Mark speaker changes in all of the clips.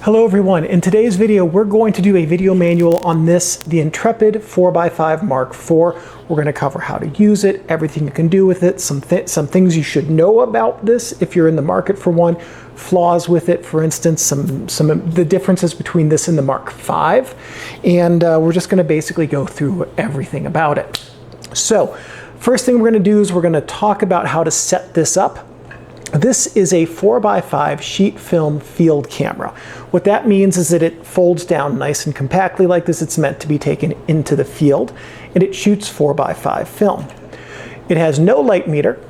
Speaker 1: Hello everyone, in today's video we're going to do a video manual on this, the Intrepid 4x5 Mark IV. We're going to cover how to use it, everything you can do with it, some things you should know about this if you're in the market for one, flaws with it, for instance, some of the differences between this and the Mark V, and we're just going to basically go through everything about it. So, first thing we're going to do is we're going to talk about how to set this up. This is a 4x5 sheet film field camera. What that means is that it folds down nice and compactly like this. It's meant to be taken into the field, and it shoots 4x5 film. It has no light meter,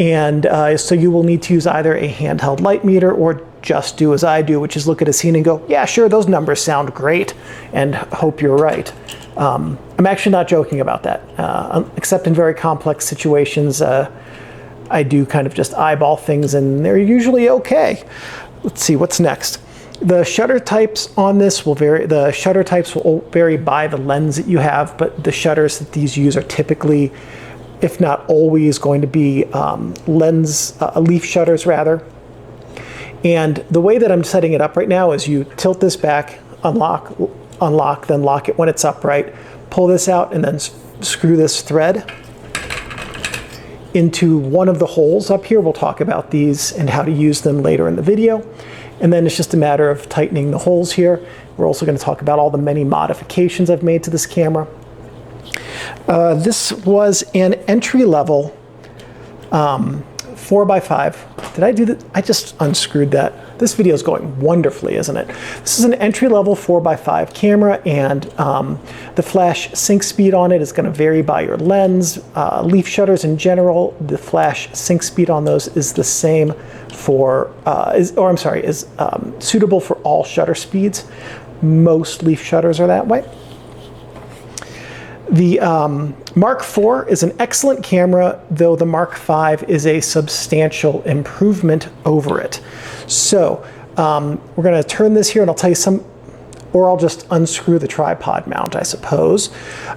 Speaker 1: and so you will need to use either a handheld light meter or just do as I do, which is look at a scene and go, yeah, sure, those numbers sound great, and hope you're right. I'm actually not joking about that, except in very complex situations. I do kind of just eyeball things and they're usually okay. Let's see what's next. The shutter types on this will vary. The shutter types will vary by the lens that you have, but the shutters that these use are typically, if not always, going to be leaf shutters rather. And the way that I'm setting it up right now is you tilt this back, unlock, then lock it when it's upright, pull this out, and then screw this thread into one of the holes up here. We'll talk about these and how to use them later in the video. And then it's just a matter of tightening the holes here. We're also going to talk about all the many modifications I've made to this camera. This was an entry-level 4x5. Did I do that? I just unscrewed that. This video is going wonderfully, isn't it? This is an entry-level 4x5 camera, and the flash sync speed on it is going to vary by your lens. Leaf shutters in general, the flash sync speed on those is the same for, is suitable for all shutter speeds. Most leaf shutters are that way. The Mark IV is an excellent camera, though the Mark V is a substantial improvement over it. So we're going to turn this here and I'll tell you or I'll just unscrew the tripod mount, I suppose.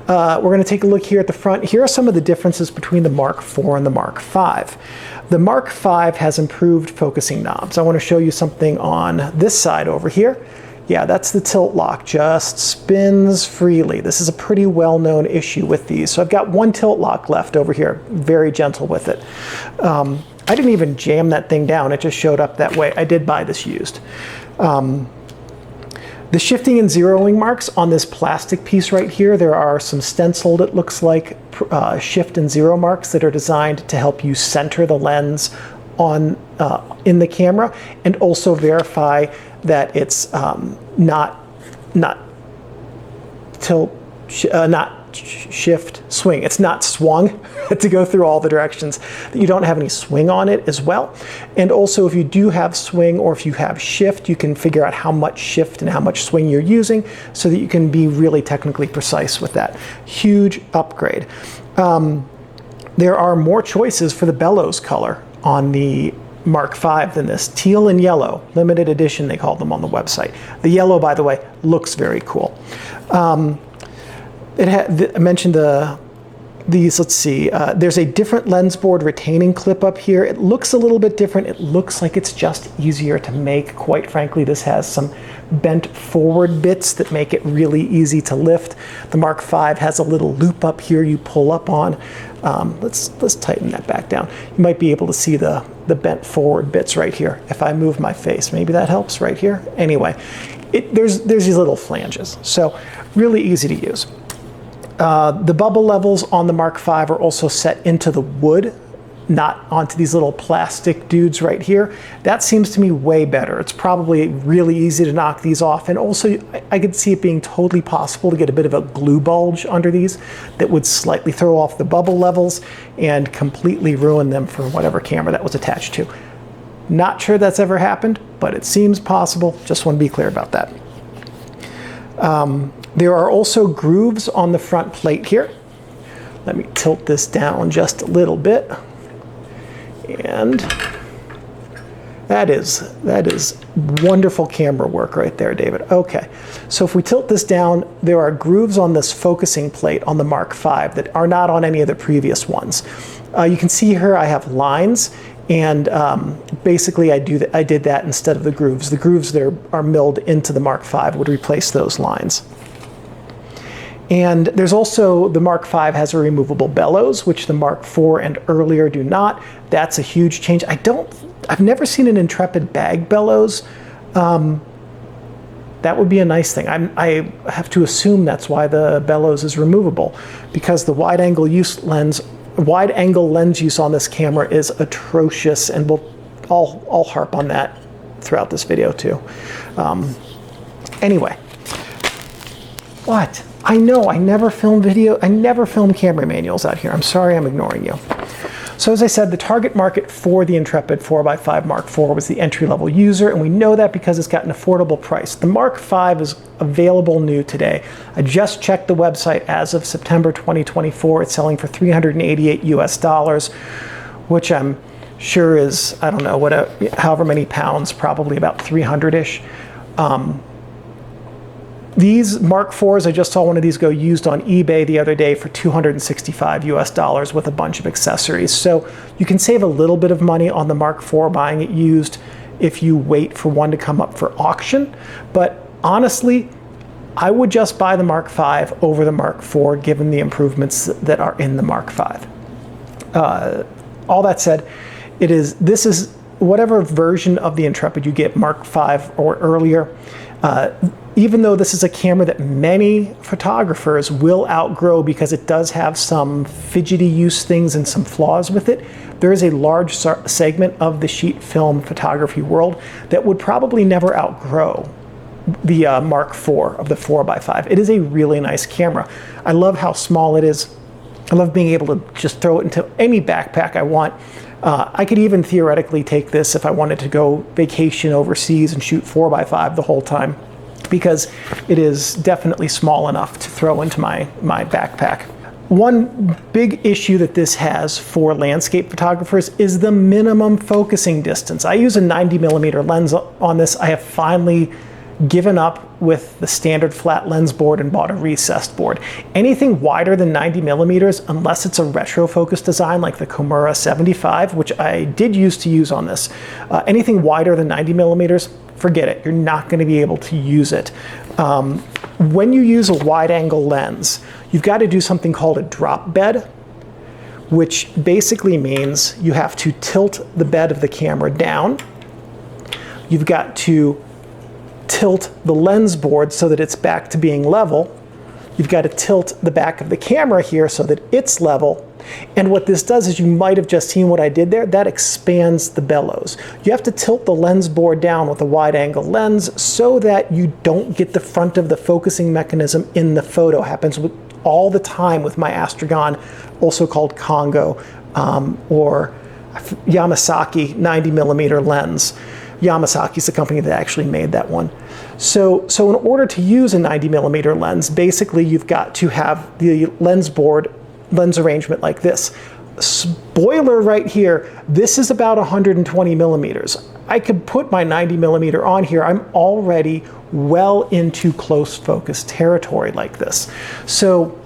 Speaker 1: We're going to take a look here at the front. Here are some of the differences between the Mark IV and the Mark V. The Mark V has improved focusing knobs. I want to show you something on this side over here. Yeah, that's the tilt lock, just spins freely. This is a pretty well-known issue with these. So I've got one tilt lock left over here, very gentle with it. I didn't even jam that thing down, it just showed up that way. I did buy this used. The shifting and zeroing marks on this plastic piece right here, there are some stenciled, it looks like, shift and zero marks that are designed to help you center the lens on in the camera and also verify that it's not shift, swing. It's not swung to go through all the directions, that you don't have any swing on it as well. And also if you do have swing or if you have shift, you can figure out how much shift and how much swing you're using so that you can be really technically precise with that. Huge upgrade. There are more choices for the bellows color on the Mark V than this. Teal and yellow, limited edition they call them on the website. The yellow, by the way, looks very cool. I mentioned these, let's see, there's a different lens board retaining clip up here. It looks a little bit different. It looks like it's just easier to make. Quite frankly, this has some bent forward bits that make it really easy to lift. The Mark V has a little loop up here you pull up on. Let's tighten that back down. You might be able to see the bent forward bits right here. If I move my face, maybe that helps right here. Anyway, there's these little flanges, so really easy to use. The bubble levels on the Mark V are also set into the wood, not onto these little plastic dudes right here. That seems to me way better. It's probably really easy to knock these off, and also I could see it being totally possible to get a bit of a glue bulge under these that would slightly throw off the bubble levels and completely ruin them for whatever camera that was attached to. Not sure that's ever happened, but it seems possible. Just want to be clear about that. There are also grooves on the front plate here. Let me tilt this down just a little bit. And that is wonderful camera work right there, David. Okay, so if we tilt this down, there are grooves on this focusing plate on the Mark V that are not on any of the previous ones. You can see here I have lines And basically I did that instead of the grooves. The grooves that are milled into the Mark V would replace those lines. And there's also, the Mark V has a removable bellows, which the Mark IV and earlier do not. That's a huge change. I've never seen an Intrepid bag bellows. That would be a nice thing. I have to assume that's why the bellows is removable, because the wide-angle lens use on this camera is atrocious, and I'll harp on that throughout this video too. Anyway, what? I know I never film camera manuals out here. I'm sorry I'm ignoring you. So as I said, the target market for the Intrepid 4x5 Mark IV was the entry-level user, and we know that because it's got an affordable price. The Mark V is available new today. I just checked the website as of September 2024. It's selling for $388 US, which I'm sure is, I don't know, however many pounds, probably about 300-ish. These Mark IVs, I just saw one of these go used on eBay the other day for $265 US with a bunch of accessories. So you can save a little bit of money on the Mark IV buying it used if you wait for one to come up for auction. But honestly, I would just buy the Mark V over the Mark IV given the improvements that are in the Mark V. All that said, this is whatever version of the Intrepid you get, Mark V or earlier. Even though this is a camera that many photographers will outgrow because it does have some fidgety use things and some flaws with it, there is a large segment of the sheet film photography world that would probably never outgrow the Mark IV of the 4x5. It is a really nice camera. I love how small it is. I love being able to just throw it into any backpack I want. I could even theoretically take this if I wanted to go vacation overseas and shoot 4x5 the whole time, because it is definitely small enough to throw into my backpack. One big issue that this has for landscape photographers is the minimum focusing distance. I use a 90mm lens on this. I have finally given up with the standard flat lens board and bought a recessed board. Anything wider than 90mm, unless it's a retro focus design like the Komura 75, which I did used to use on this, anything wider than 90mm, forget it. You're not going to be able to use it. When you use a wide-angle lens, you've got to do something called a drop bed, which basically means you have to tilt the bed of the camera down. You've got to tilt the lens board so that it's back to being level. You've got to tilt the back of the camera here so that it's level. And what this does is, you might have just seen what I did there, that expands the bellows. You have to tilt the lens board down with a wide angle lens so that you don't get the front of the focusing mechanism in the photo. Happens all the time with my Astragon, also called Congo, or Yamasaki 90mm lens. Yamasaki's the company that actually made that one. So in order to use a 90mm lens, basically you've got to have the lens arrangement like this. Spoiler right here, this is about 120mm. I could put my 90mm on here. I'm already well into close focus territory like this. So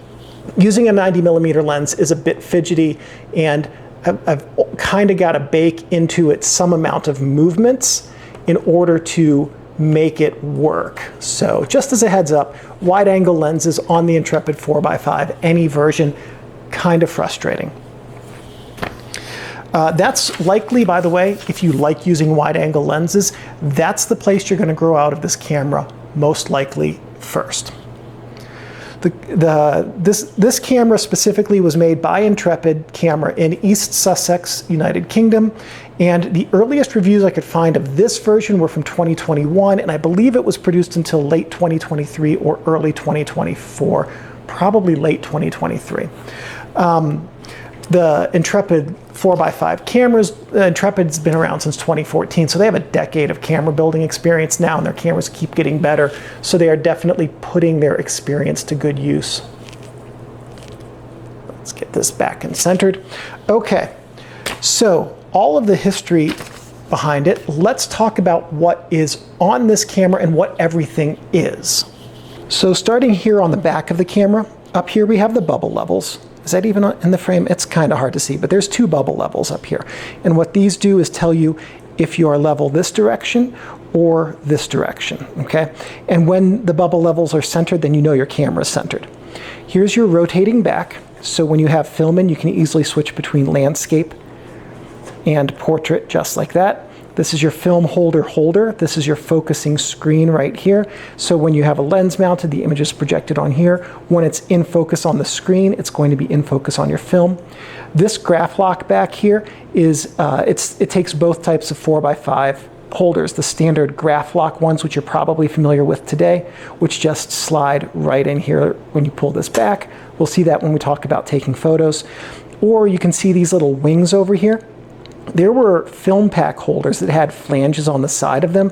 Speaker 1: using a 90mm lens is a bit fidgety, and I've kind of got to bake into it some amount of movements in order to make it work. So just as a heads up, wide angle lenses on the Intrepid 4x5, any version, kind of frustrating. That's likely, by the way, if you like using wide angle lenses, that's the place you're going to grow out of this camera most likely first. This camera specifically was made by Intrepid Camera in East Sussex, United Kingdom, and the earliest reviews I could find of this version were from 2021, and I believe it was produced until late 2023 or early 2024, probably late 2023. The Intrepid 4x5 cameras, Intrepid's been around since 2014, so they have a decade of camera building experience now, and their cameras keep getting better, so they are definitely putting their experience to good use. Let's get this back and centered. Okay, so all of the history behind it, let's talk about what is on this camera and what everything is. So starting here on the back of the camera, up here we have the bubble levels. Is that even in the frame? It's kind of hard to see, but there's 2 bubble levels up here. And what these do is tell you if you are level this direction or this direction, okay? And when the bubble levels are centered, then you know your camera is centered. Here's your rotating back. So when you have film in, you can easily switch between landscape and portrait just like that. This is your film holder. This is your focusing screen right here. So when you have a lens mounted, the image is projected on here. When it's in focus on the screen, it's going to be in focus on your film. This graph lock back here is, it takes both types of 4x5 holders, the standard graph lock ones, which you're probably familiar with today, which just slide right in here when you pull this back. We'll see that when we talk about taking photos. Or you can see these little wings over here. There were film pack holders that had flanges on the side of them,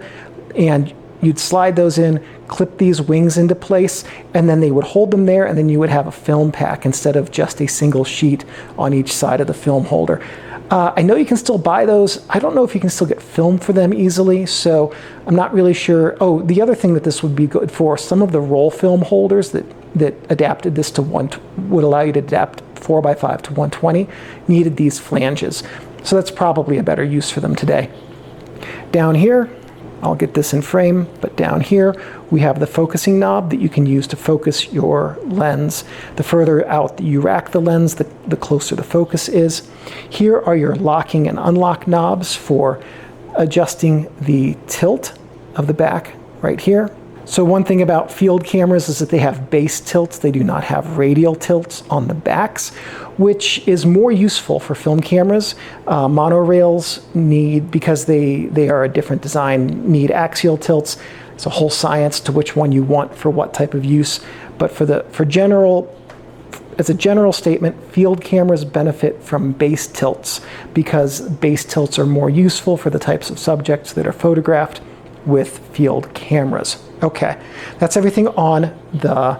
Speaker 1: and you'd slide those in, clip these wings into place, and then they would hold them there, and then you would have a film pack instead of just a single sheet on each side of the film holder. I know you can still buy those. I don't know if you can still get film for them easily, so I'm not really sure. Oh, the other thing that this would be good for, some of the roll film holders that adapted this to would allow you to adapt 4x5 to 120 needed these flanges. So that's probably a better use for them today. Down here, I'll get this in frame, but down here we have the focusing knob that you can use to focus your lens. The further out you rack the lens, the closer the focus is. Here are your locking and unlock knobs for adjusting the tilt of the back right here. So one thing about field cameras is that they have base tilts. They do not have radial tilts on the backs, which is more useful for film cameras. Monorails need, because they are a different design, need axial tilts. It's a whole science to which one you want for what type of use. But as a general statement, field cameras benefit from base tilts because base tilts are more useful for the types of subjects that are photographed with field cameras. Okay, that's everything on the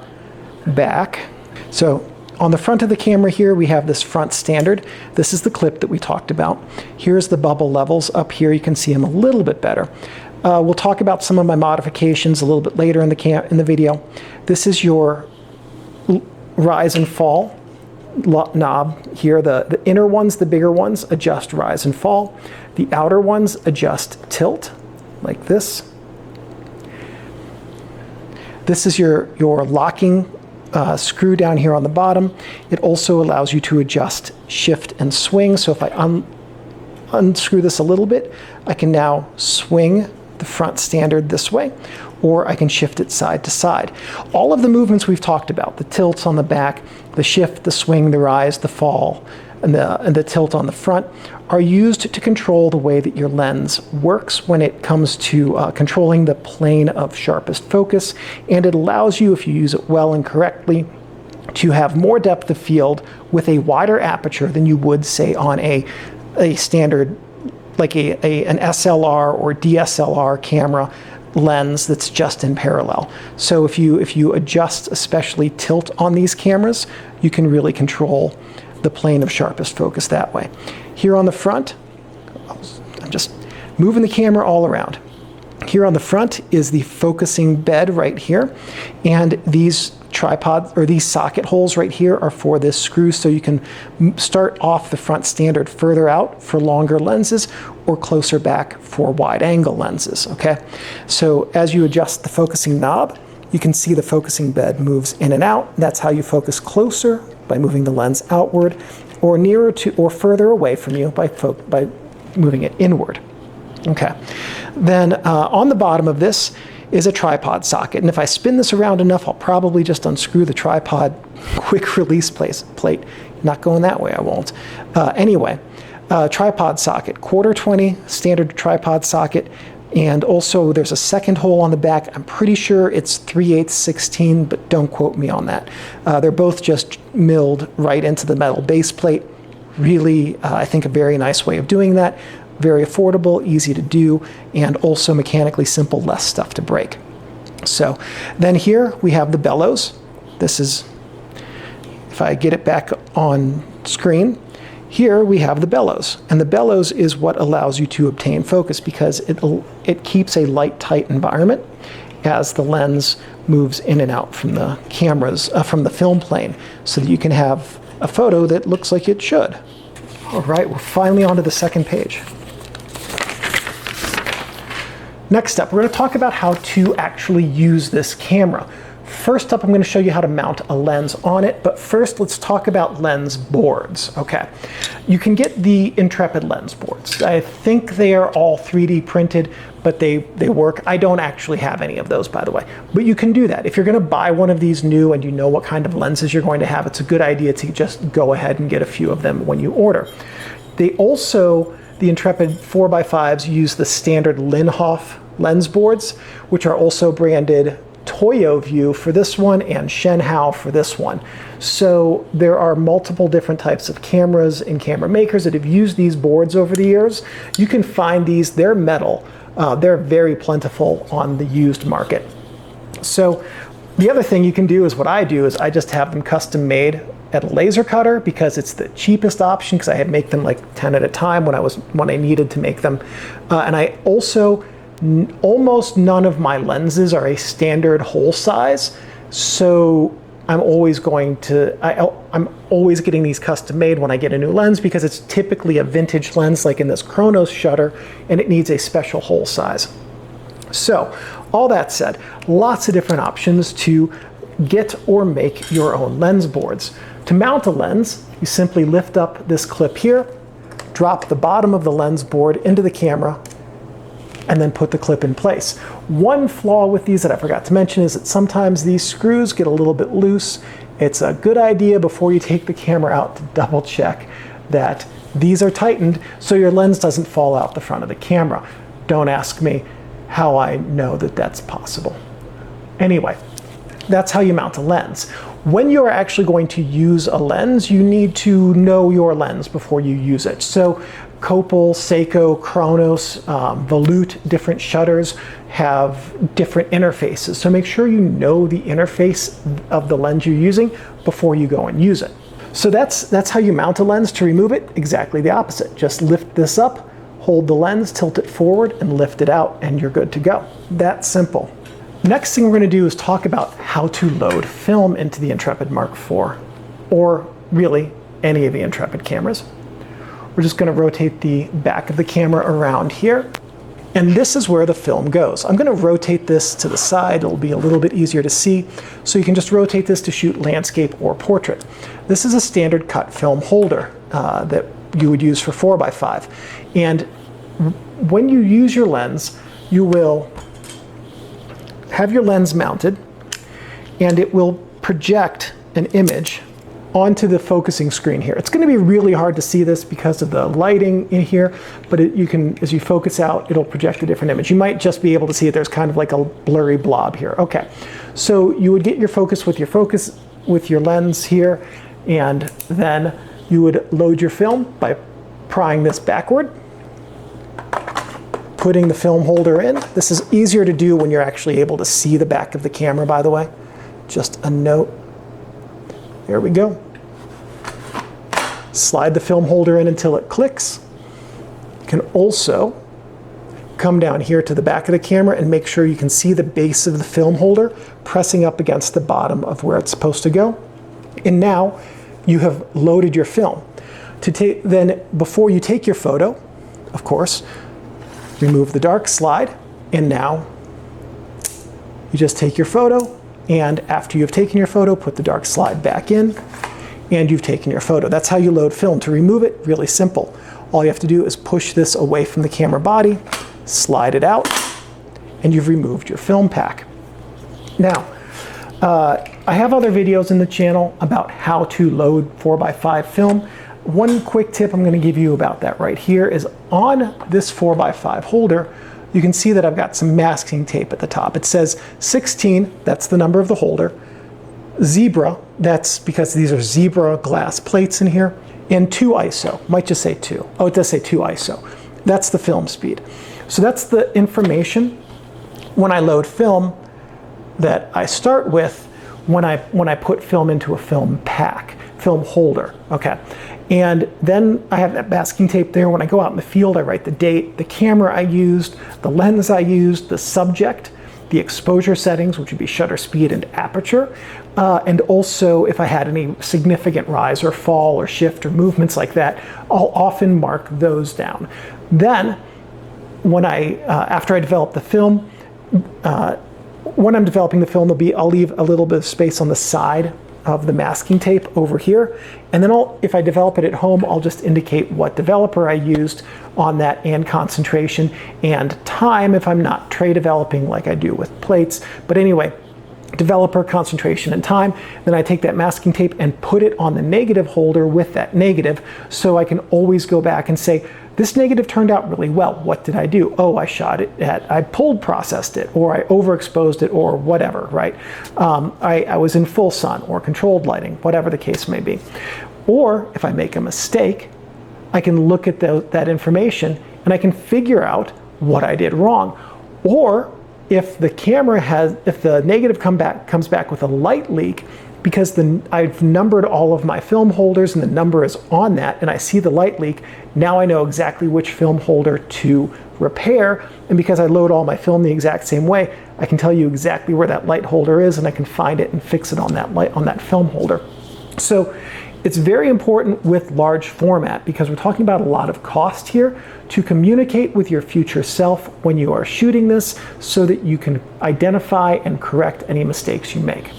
Speaker 1: back. So on the front of the camera here, we have this front standard. This is the clip that we talked about. Here's the bubble levels. Up here, you can see them a little bit better. We'll talk about some of my modifications a little bit later in the video. This is your rise and fall knob here. The inner ones, the bigger ones, adjust rise and fall. The outer ones adjust tilt, like this. This is your locking screw down here on the bottom. It also allows you to adjust shift and swing. So if I unscrew this a little bit, I can now swing the front standard this way, or I can shift it side to side. All of the movements we've talked about, the tilts on the back, the shift, the swing, the rise, the fall, and the tilt on the front, are used to control the way that your lens works when it comes to controlling the plane of sharpest focus, and it allows you, if you use it well and correctly, to have more depth of field with a wider aperture than you would, say, on a standard, like an SLR or DSLR camera lens that's just in parallel. So if you adjust, especially tilt on these cameras, you can really control the plane of sharpest focus that way. Here on the front, I'm just moving the camera all around. Here on the front is the focusing bed right here, and these tripods, or these socket holes right here, are for this screw, so you can start off the front standard further out for longer lenses or closer back for wide angle lenses, okay? So as you adjust the focusing knob, you can see the focusing bed moves in and out. That's how you focus closer, by moving the lens outward, or nearer to or further away from you by moving it inward. Okay. Then on the bottom of this is a tripod socket, and if I spin this around enough, I'll probably just unscrew the tripod quick release plate. Not going that way, I won't. Anyway, tripod socket, 1/4-20 standard tripod socket. And also there's a second hole on the back. I'm pretty sure it's 3/8-16, but don't quote me on that. They're both just milled right into the metal base plate. Really, I think a very nice way of doing that. Very affordable, easy to do, and also mechanically simple, less stuff to break. So then here we have the bellows. This is, if I get it back on screen, here we have the bellows, and the bellows is what allows you to obtain focus because it keeps a light, tight environment as the lens moves in and out from the cameras, from the film plane, so that you can have a photo that looks like it should. All right, we're finally onto the second page. Next up, we're going to talk about how to actually use this camera. First up, I'm going to show you how to mount a lens on it, but first let's talk about lens boards. Okay, you can get the Intrepid lens boards. I think they are all 3D printed, but they work. I don't actually have any of those, by the way, but you can do that. If you're going to buy one of these new and you know what kind of lenses you're going to have, it's a good idea to just go ahead and get a few of them when you order. They also, the Intrepid 4x5s use the standard Linhof lens boards, which are also branded Toyo View for this one and Shenhao for this one. So there are multiple different types of cameras and camera makers that have used these boards over the years. You can find these, they're metal. They're very plentiful on the used market. So the other thing you can do is what I do is I just have them custom made at a laser cutter because it's the cheapest option, because I had to make them like 10 at a time when I needed to make them. And I also, almost none of my lenses are a standard hole size, so I'm always getting these custom made when I get a new lens, because it's typically a vintage lens like in this Chronos shutter, and it needs a special hole size. So all that said, lots of different options to get or make your own lens boards. To mount a lens, you simply lift up this clip here, drop the bottom of the lens board into the camera, and then put the clip in place. One flaw with these that I forgot to mention is that sometimes these screws get a little bit loose. It's a good idea before you take the camera out to double check that these are tightened so your lens doesn't fall out the front of the camera. Don't ask me how I know that that's possible. Anyway, that's how you mount a lens. When you're actually going to use a lens, you need to know your lens before you use it. So Copal, Seiko, Chronos, Volute, different shutters have different interfaces. So make sure you know the interface of the lens you're using before you go and use it. So that's how you mount a lens. To remove it, exactly the opposite. Just lift this up, hold the lens, tilt it forward, and lift it out, and you're good to go. That simple. Next thing we're going to do is talk about how to load film into the Intrepid Mark IV, or really any of the Intrepid cameras. We're just going to rotate the back of the camera around here, and this is where the film goes. I'm going to rotate this to the side. It'll be a little bit easier to see, so you can just rotate this to shoot landscape or portrait. This is a standard cut film holder that you would use for 4x5, and when you use your lens, you will have your lens mounted, and it will project an image onto the focusing screen here. It's going to be really hard to see this because of the lighting in here, but you can, as you focus out, it'll project a different image. You might just be able to see it. There's kind of like a blurry blob here. Okay, so you would get your focus with your lens here, and then you would load your film by prying this backward, putting the film holder in. This is easier to do when you're actually able to see the back of the camera, by the way. Just a note. There we go. Slide the film holder in until it clicks. You can also come down here to the back of the camera and make sure you can see the base of the film holder pressing up against the bottom of where it's supposed to go. And now you have loaded your film. Then before you take your photo, of course, remove the dark slide, and now you just take your photo, and after you've taken your photo, put the dark slide back in, and you've taken your photo. That's how you load film. To remove it, really simple. All you have to do is push this away from the camera body, slide it out, and you've removed your film pack. Now, I have other videos in the channel about how to load 4x5 film. One quick tip I'm going to give you about that right here is on this 4x5 holder, you can see that I've got some masking tape at the top. It says 16, that's the number of the holder. Zebra, that's because these are zebra glass plates in here. And 2 ISO, might just say 2. Oh, it does say 2 ISO. That's the film speed. So that's the information when I load film that I start with when I put film into a film pack, film holder, okay. And then I have that masking tape there. When I go out in the field, I write the date, the camera I used, the lens I used, the subject, the exposure settings, which would be shutter speed and aperture, and also if I had any significant rise or fall or shift or movements like that, I'll often mark those down. Then, when after I develop the film, when I'm developing the film, I'll leave a little bit of space on the side of the masking tape over here, and then if I develop it at home, I'll just indicate what developer I used on that and concentration and time if I'm not tray developing like I do with plates. But anyway, developer, concentration, and time. Then I take that masking tape and put it on the negative holder with that negative, so I can always go back and say, this negative turned out really well. What did I do? Oh, I pulled processed it, or I overexposed it, or whatever, right? I was in full sun or controlled lighting, whatever the case may be. Or if I make a mistake, I can look at that information and I can figure out what I did wrong. Or if the negative comes back with a light leak, because I've numbered all of my film holders and the number is on that, and I see the light leak, now I know exactly which film holder to repair. And because I load all my film the exact same way, I can tell you exactly where that light holder is, and I can find it and fix it on that film holder. So it's very important with large format, because we're talking about a lot of cost here, to communicate with your future self when you are shooting this, so that you can identify and correct any mistakes you make.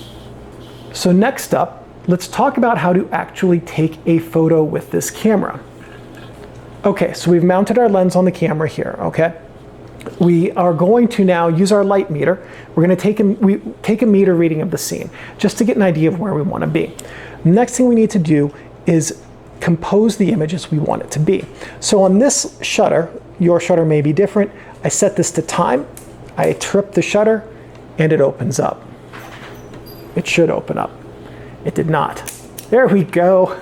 Speaker 1: So next up, let's talk about how to actually take a photo with this camera. Okay, so we've mounted our lens on the camera here, okay? We are going to now use our light meter. We're going to take a meter reading of the scene, just to get an idea of where we want to be. Next thing we need to do is compose the image as we want it to be. So on this shutter, your shutter may be different, I set this to time, I trip the shutter, and it opens up. It should open up. It did not. There we go.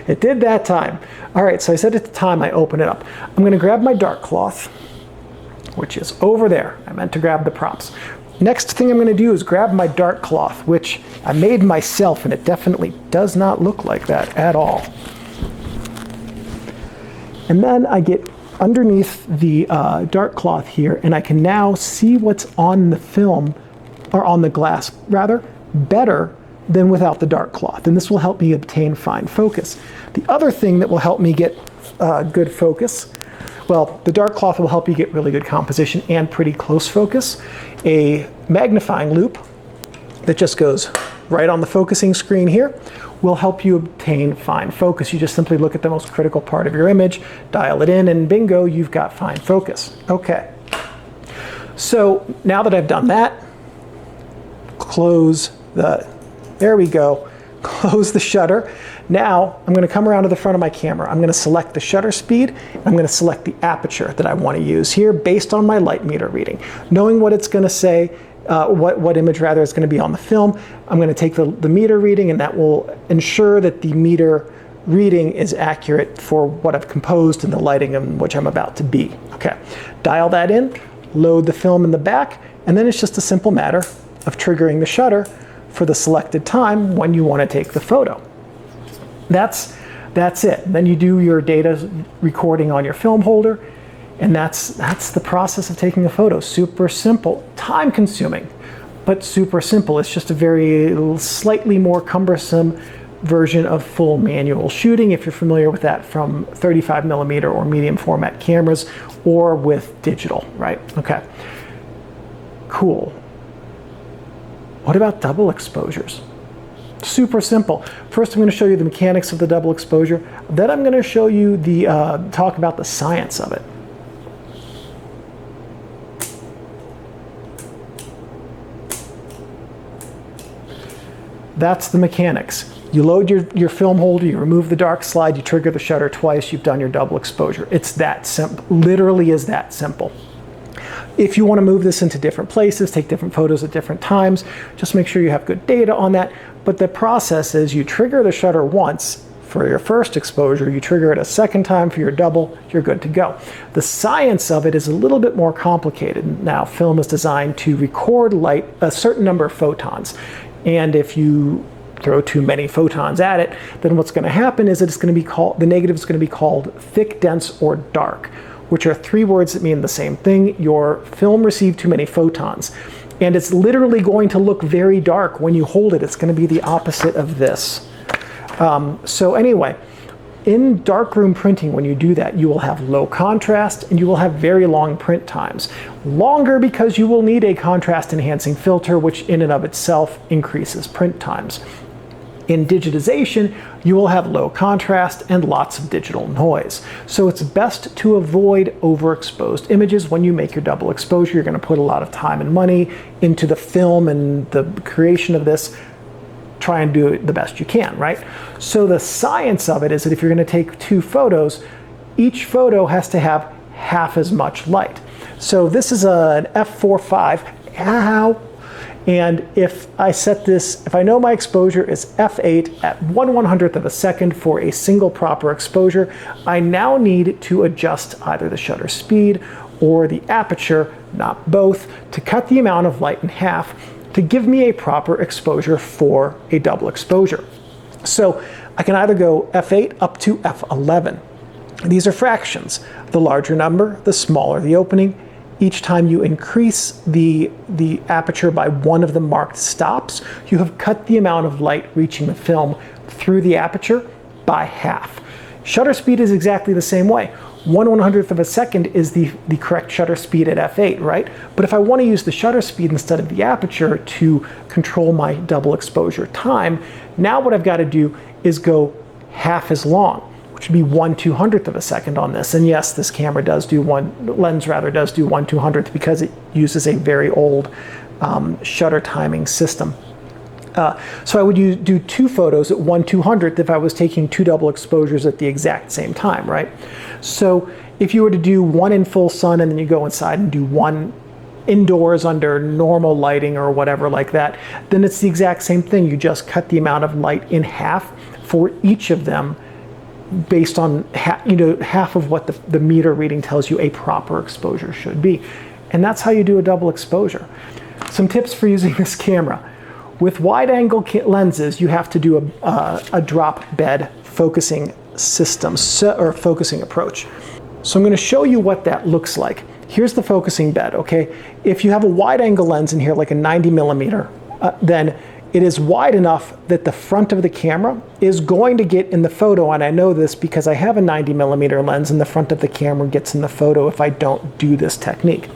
Speaker 1: It did that time. All right, so I set it to time, I open it up. I'm going to grab my dark cloth, which is over there. I meant to grab the props. Next thing I'm going to do is grab my dark cloth, which I made myself, and it definitely does not look like that at all. And then I get underneath the dark cloth here, and I can now see what's on the film, or on the glass rather, better than without the dark cloth, and this will help me obtain fine focus. The other thing that will help me get good focus, well, the dark cloth will help you get really good composition and pretty close focus. A magnifying loupe that just goes right on the focusing screen here will help you obtain fine focus. You just simply look at the most critical part of your image, dial it in, and bingo, you've got fine focus. Okay, so now that I've done that, there we go, close the shutter. Now I'm going to come around to the front of my camera. I'm going to select the shutter speed. I'm going to select the aperture that I want to use here based on my light meter reading. Knowing what it's going to say, what image rather is going to be on the film, I'm going to take the meter reading, and that will ensure that the meter reading is accurate for what I've composed and the lighting in which I'm about to be. Okay, dial that in, load the film in the back, and then it's just a simple matter of triggering the shutter for the selected time when you want to take the photo. That's it. Then you do your data recording on your film holder, and that's the process of taking a photo. Super simple, time consuming, but super simple. It's just a very slightly more cumbersome version of full manual shooting, if you're familiar with that from 35mm or medium format cameras, or with digital, right? Okay, cool. What about double exposures? Super simple. First, I'm going to show you the mechanics of the double exposure. Then I'm going to show you talk about the science of it. That's the mechanics. You load your film holder, you remove the dark slide, you trigger the shutter twice, you've done your double exposure. It's that simple. Literally is that simple. If you want to move this into different places, take different photos at different times, just make sure you have good data on that. But the process is you trigger the shutter once for your first exposure, you trigger it a second time for your double, you're good to go. The science of it is a little bit more complicated. Now, film is designed to record light, a certain number of photons. And if you throw too many photons at it, then what's going to happen is it's going to be the negative is going to be called thick, dense, or dark, which are three words that mean the same thing. Your film received too many photons. And it's literally going to look very dark when you hold it. It's going to be the opposite of this. So anyway, in darkroom printing, when you do that, you will have low contrast and you will have very long print times. Longer because you will need a contrast enhancing filter, which in and of itself increases print times. In digitization, you will have low contrast and lots of digital noise. So it's best to avoid overexposed images when you make your double exposure. You're going to put a lot of time and money into the film and the creation of this. Try and do it the best you can, right? So the science of it is that if you're going to take two photos, each photo has to have half as much light. So this is an f4.5. Ow. And if I set this, if I know my exposure is f8 at 1/100th of a second for a single proper exposure, I now need to adjust either the shutter speed or the aperture, not both, to cut the amount of light in half to give me a proper exposure for a double exposure. So I can either go f8 up to f11. These are fractions. The larger number, the smaller the opening. Each time you increase the aperture by one of the marked stops, you have cut the amount of light reaching the film through the aperture by half. Shutter speed is exactly the same way. 1/100th of a second is the correct shutter speed at f8, right? But if I want to use the shutter speed instead of the aperture to control my double exposure time, now what I've got to do is go half as long, which would be 1/200th of a second on this. And yes, this camera does do lens does do 1/200th because it uses a very old shutter timing system. So I would do two photos at 1/200th if I was taking two double exposures at the exact same time, right? So if you were to do one in full sun and then you go inside and do one indoors under normal lighting or whatever like that, then it's the exact same thing. You just cut the amount of light in half for each of them based on half of what the meter reading tells you a proper exposure should be. And that's how you do a double exposure. Some tips for using this camera. With wide-angle lenses, you have to do a drop bed focusing system, or focusing approach. So I'm going to show you what that looks like. Here's the focusing bed, okay? If you have a wide-angle lens in here, like a 90 millimeter, then it is wide enough that the front of the camera is going to get in the photo, and I know this because I have a 90 millimeter lens and the front of the camera gets in the photo if I don't do this technique.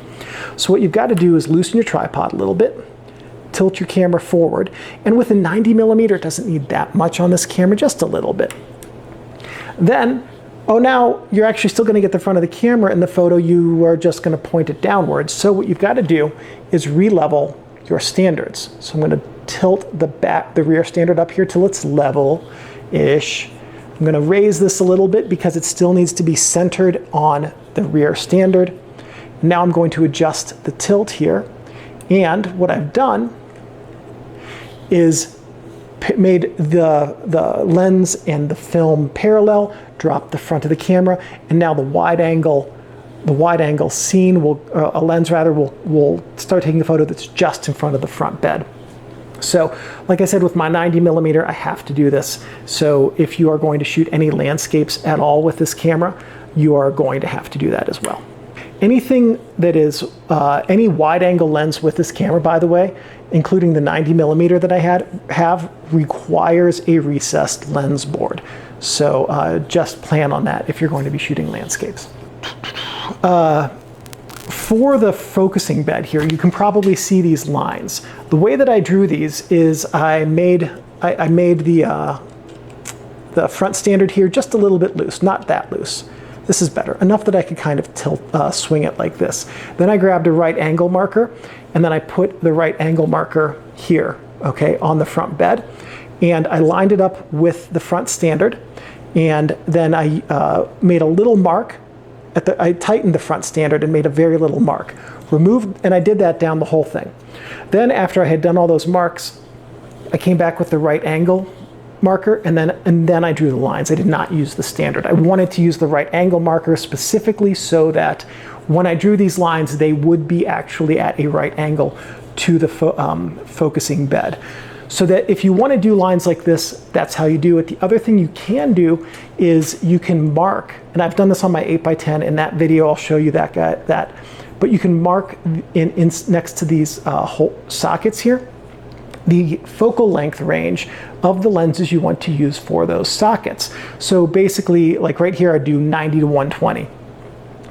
Speaker 1: So what you've got to do is loosen your tripod a little bit, tilt your camera forward, and with a 90 millimeter, it doesn't need that much on this camera, just a little bit. Then, now you're actually still going to get the front of the camera in the photo, you are just going to point it downwards. So what you've got to do is re-level your standards. So I'm going to tilt the rear standard up here till it's level-ish. I'm going to raise this a little bit because it still needs to be centered on the rear standard. Now I'm going to adjust the tilt here. And what I've done is made the lens and the film parallel, dropped the front of the camera, and now the wide angle scene will start taking a photo that's just in front of the front bed. So, like I said, with my 90 millimeter, I have to do this. So if you are going to shoot any landscapes at all with this camera, you are going to have to do that as well. Anything that is, any wide angle lens with this camera, by the way, including the 90 millimeter that I have, requires a recessed lens board. So just plan on that if you're going to be shooting landscapes. For the focusing bed here, you can probably see these lines. The way that I drew these is I made the front standard here just a little bit loose, not that loose. This is better, enough that I could kind of swing it like this. Then I grabbed a right angle marker, and then I put the right angle marker here, okay, on the front bed. And I lined it up with the front standard, and then I made a little mark. I tightened the front standard and made a very little mark. And I did that down the whole thing. Then after I had done all those marks, I came back with the right angle marker, and then I drew the lines. I did not use the standard. I wanted to use the right angle marker specifically so that when I drew these lines, they would be actually at a right angle to the focusing bed. So that if you want to do lines like this, that's how you do it. The other thing you can do is you can mark, and I've done this on my 8x10. In that video, I'll show you that. but you can mark in next to these hole sockets here the focal length range of the lenses you want to use for those sockets. So basically, like right here, I do 90 to 120.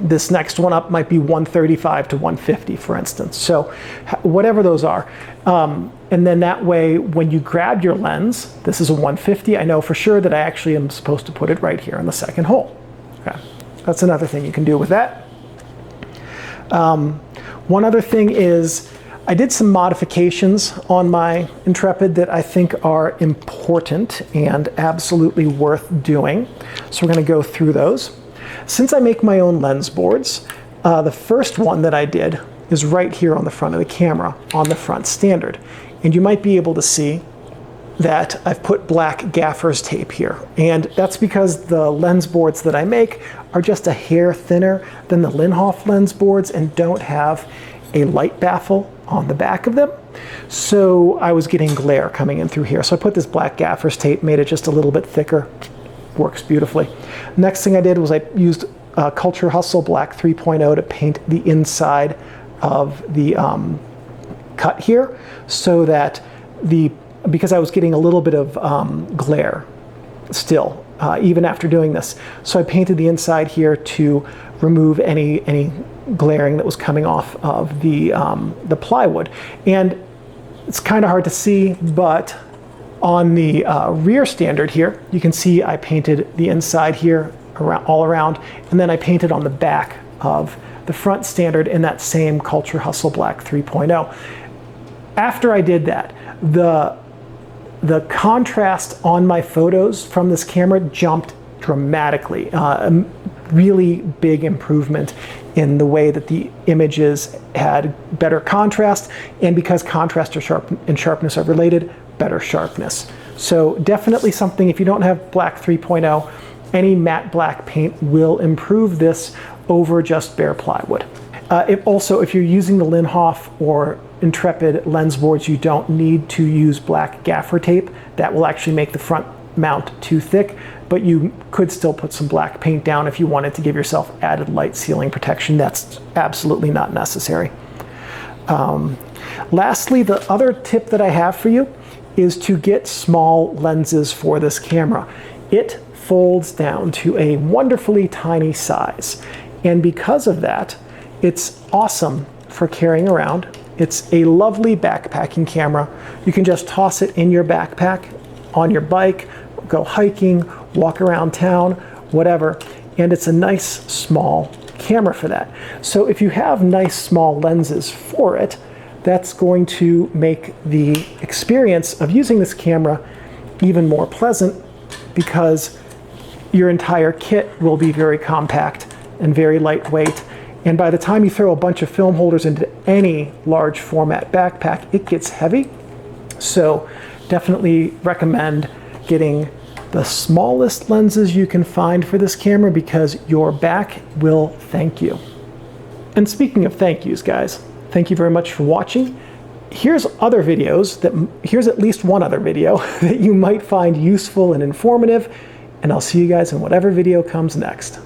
Speaker 1: This next one up might be 135 to 150, for instance. So whatever those are. And then that way, when you grab your lens, this is a 150, I know for sure that I actually am supposed to put it right here in the second hole. Okay. That's another thing you can do with that. One other thing is, I did some modifications on my Intrepid that I think are important and absolutely worth doing. So we're going to go through those. Since I make my own lens boards, the first one that I did is right here on the front of the camera, on the front standard. And you might be able to see that I've put black gaffer's tape here. And that's because the lens boards that I make are just a hair thinner than the Linhof lens boards and don't have a light baffle on the back of them. So I was getting glare coming in through here. So I put this black gaffer's tape, made it just a little bit thicker. Works beautifully. Next thing I did was I used Culture Hustle Black 3.0 to paint the inside of the cut here, so that because I was getting a little bit of glare still, even after doing this. So I painted the inside here to remove any glaring that was coming off of the plywood. And it's kind of hard to see, but on the rear standard here, you can see I painted the inside here all around, and then I painted on the back of the front standard in that same Culture Hustle Black 3.0. After I did that, the contrast on my photos from this camera jumped dramatically. Really big improvement in the way that the images had better contrast, and because contrast and sharpness are related, better sharpness. So definitely something, if you don't have Black 3.0, any matte black paint will improve this over just bare plywood. If you're using the Linhof or Intrepid lens boards, you don't need to use black gaffer tape. That will actually make the front mount too thick, but you could still put some black paint down if you wanted to give yourself added light sealing protection. That's absolutely not necessary. Lastly, the other tip that I have for you is to get small lenses for this camera. It folds down to a wonderfully tiny size, and because of that, it's awesome for carrying around. It's a lovely backpacking camera. You can just toss it in your backpack, on your bike, go hiking, walk around town, whatever, and it's a nice small camera for that. So if you have nice small lenses for it, that's going to make the experience of using this camera even more pleasant, because your entire kit will be very compact and very lightweight. And by the time you throw a bunch of film holders into any large format backpack, it gets heavy. So definitely recommend getting the smallest lenses you can find for this camera, because your back will thank you. And speaking of thank yous, guys, thank you very much for watching. Here's at least one other video that you might find useful and informative, and I'll see you guys in whatever video comes next.